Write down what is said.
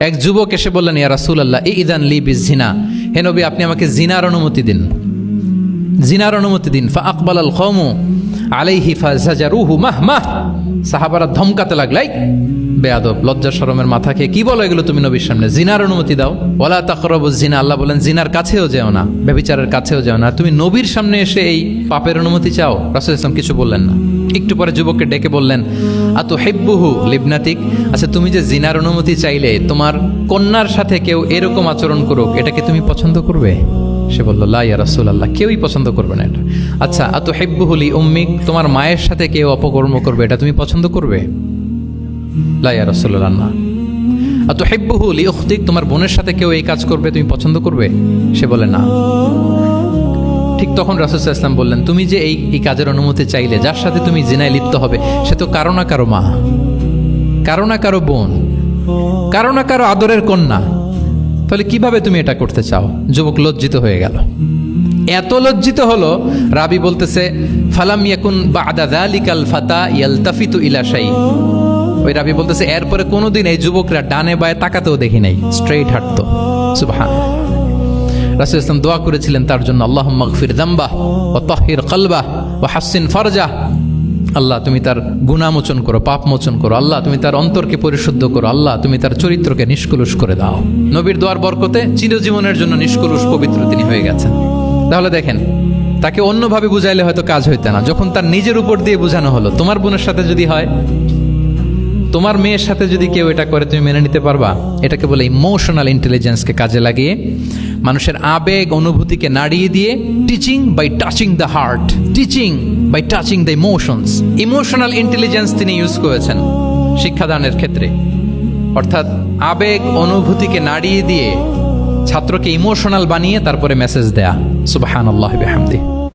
এক যুবক এসে বললেন, ইয়া রাসূলুল্লাহ ইযান লি বিজিনা, হে নবী আপনি আমাকে জিনার অনুমতি দিন, জিনার অনুমতি দিন। ফাআকবালাল কওমু আলাইহি ফাজাজারুহু মাহমাহ, সাহাবারা ধমকাতে লাগলাই, বেয়াদব, লজ্জা শরমের মাথা খেয়ে কি বলো এগুলো তুমি নবীর সামনে, জিনার অনুমতি দাও। ওয়ালা তাকরাবুজ জিনা, আল্লাহ বলেন জিনার কাছেও যেও না, ব্যভিচারের কাছেও যেও না। তুমি নবীর সামনে এসে এই পাপের অনুমতি চাও? রাসূল সাল্লাল্লাহু আলাইহি ওয়াসাল্লাম কিছু বললেন না। একটু পরে যুবককে ডেকে বললেন, আতুহিব্বুহু লিবনাতিক, আচ্ছা তুমি যে জিনার অনুমতি চাইলে তোমার কন্যার সাথে কেউ এরকম আচরণ করুক, এটাকে তুমি পছন্দ করবে? সে বলল, লা ইয়া রাসূলুল্লাহ, কেউই পছন্দ করবে না এটা। আচ্ছা আতুহিব্বুহু লি উম্মিক, তোমার মায়ের সাথে কেউ অপকর্ম করবে, এটা তুমি পছন্দ করবে? লা ইয়া রাসূলুল্লাহ, না। আতুহিব্বুহু লি উখতিক, তোমার বোনের সাথে কেউ এই কাজ করবে, তুমি পছন্দ করবে? সে বলে না। ঠিক তখন রাসূল সাল্লাল্লাহু আলাইহি ওয়াসাল্লাম বললেন, তুমি যে এই কাজের অনুমতি চাইলে, যার সাথে তুমি জিনায় লিপ্ত হবে, সে তো কারো না কারো মা, কারো না কারো বোন, কারো না কারো আদরের কন্যা, তাহলে কিভাবে তুমি এটা করতে চাও? যুবক লজ্জিত হয়ে গেল, এত লজ্জিত হলো, রাবি বলতেছে ফালাম ইয়াকুন বা'দা যালিকাল ফাতা ইয়ালতাফিতু ইলা শাই, ওই রাবি বলতেছে এরপরে কোনোদিন এই যুবকরা ডানে বায়ে তাকাতেও দেখি নাই, স্ট্রেইট হাঁটতো। সুবহানাল্লাহ। রাসূল ইসলাম দোয়া করেছিলেন তার জন্য, আল্লাহুম্মা গফির যামবাহ ওয়া তাহহির কলবাহ ওয়া হাসসিন ফারজাহ, আল্লাহ তুমি তার গুনাহ মোচন করো, পাপ মোচন করো, আল্লাহ তুমি তার অন্তরকে পরিশুদ্ধ করো, আল্লাহ তুমি তার চরিত্রকে নিষ্কলুষ করে দাও। নবীর দোয়ার বরকতে চিরজীবনের জন্য নিষ্কলুষ পবিত্র তিনি হয়ে গেছেন। তাহলে দেখেন, তাকে অন্যভাবে বুঝাইলে হয়তো কাজ হইতে না, যখন তার নিজের উপর দিয়ে বোঝানো হলো, তোমার বোনের সাথে যদি হয়, তোমার মেয়ের সাথে যদি কেউ এটা করে, তুমি মেনে নিতে পারবা? এটাকে বলে ইমোশনাল ইন্টেলিজেন্সকে কাজে লাগিয়ে, মানুষের আবেগ অনুভূতিকে নাড়িয়ে দিয়ে, teaching by touching the heart, teaching by touching the emotions. Emotional intelligence তিনি ইউজ করেছেন শিক্ষাদানের ক্ষেত্রে, অর্থাৎ আবেগ অনুভূতিকে নাড়িয়ে দিয়ে ছাত্রকে ইমোশনাল বানিয়ে তারপরে মেসেজ দেয়া। সুবহানাল্লাহি ওয়া বিহামদিহি।